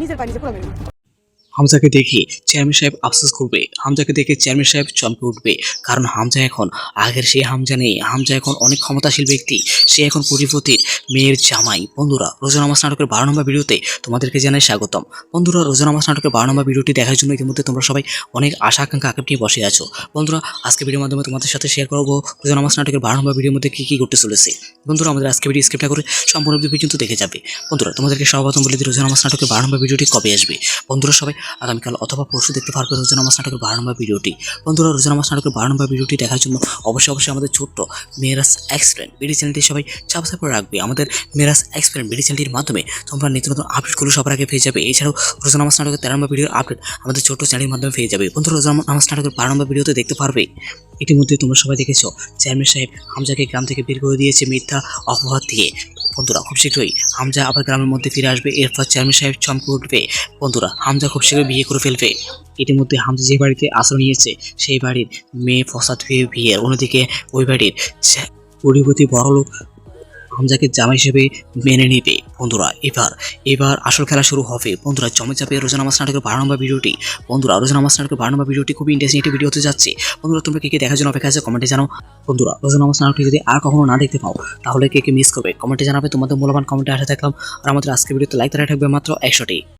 নিজের পায়ে নিজে পুরো মেরে দিই। হামজাকে দেখে চেয়ারম্যান সাহেব আফসোস করবে, হামজাকে দেখে চেয়ারম্যান সাহেব চমকে উঠবে। কারণ হামজা এখন আগের সেই হামজা নেই, হামজা এখন অনেক ক্ষমতাশীল ব্যক্তি, সে এখন কোটিপতির মেয়ের জামাই। বন্ধুরা, রোজা নামাজ নাটকের 12 নম্বর ভিডিওতে তোমাদেরকে জানাই স্বাগতম। বন্ধুরা, রোজা নামাজ নাটকের 12 নম্বর ভিডিওটি দেখার জন্য ইতিমধ্যে তোমরা সবাই অনেক আশা আকাঙ্ক্ষা নিয়ে বসে আছো। বন্ধুরা, আজকে ভিডিওর মাধ্যমে তোমাদের সাথে শেয়ার করবো রোজা নামাজ নাটকের 12 নম্বর ভিডিওর মধ্যে কি ঘটতে চলেছে। বন্ধুরা, আমাদের আজকে ভিডিও স্কিপ না করে সম্পূর্ণ ভিডিও পর্যন্ত দেখে যাবে। বন্ধুরা, তোমাদেরকে সর্বপ্রথম বলে দিই রোজা নামাজ নাটকের 12 নম্বর ভিডিওটি কবে আসবে। বন্ধুরা, সবাই আগামীকাল অথবা পরশু দেখতে পারবে রোজা নামাজ নাটকের 12 নম্বর ভিডিওটি। বন্ধুরা, রোজা নামাজ নাটকের 12 নম্বর ভিডিওটি দেখার জন্য অবশ্যই আমাদের ছোট্ট মেরাজ এক্সপ্লেন বিডি চ্যানেলটি সবাই সাবস্ক্রাইব করে রাখবে। আমাদের মেরাজ এক্সপ্লেন বিডি চ্যানেলটির মাধ্যমে তোমরা নিত্য নতুন আপডেটগুলো সবার আগে পেয়ে যাবে। এছাড়াও রোজা নামাজ নাটকের 13 নম্বর ভিডিওর আপডেট আমাদের ছোট্ট চ্যানেলের মাধ্যমে পেয়ে যাবে। বন্ধুরা, রোজা নামাজ নাটকের 12 নম্বর ভিডিওতে দেখতে পারবে ইতিমধ্যে তোমরা সবাই দেখেছো চেয়ারম্যান সাহেব হামজাকে গ্রাম থেকে বের করে দিয়েছে মিথ্যা অপবাদ দিয়ে। বন্ধুরা, খুব শীঘ্রই হামজা আবার গ্রামের মধ্যে ফিরে আসবে, এরপর চেয়ারম্যান সাহেব চমকে উঠবে। বন্ধুরা, হামজা খুব শীঘ্রই বিয়ে করে ফেলবে। ইতিমধ্যে হামজা যে বাড়িতে আশ্রয় নিয়েছে সেই বাড়ির মেয়ে ফসাদ হয়ে বিয়ের, অন্যদিকে ওই বাড়ির কোটিপতি বড়লোক হামজাকে জামাই হিসেবে মেনে নেবে। বন্ধুরা, এবার আসল খেলা শুরু হবে। বন্ধুরা, জমে যাবে রোজা নামাজ নাটকের 12 নম্বর ভিডিওটি। বন্ধুরা, রোজা নামাজ নাটকের 12 নম্বর ভিডিওটি খুবই ইন্টারেস্টিং একটি ভিডিও হতে যাচ্ছে। বন্ধুরা, তোমরা কে দেখার জন্য অপেক্ষা আছে কমেন্টে জানাও। বন্ধুরা, রোজা নামাজ নাটকটি যদি আর কখনো না দেখতে পাও তাহলে কে মিস করবে কমেন্টে জানাবে। তোমাদের মূল্যবান কমেন্টে আসা থাকলাম। আর আমাদের আজকের ভিডিওতে লাইক তারা থাকবে মাত্র 100টি।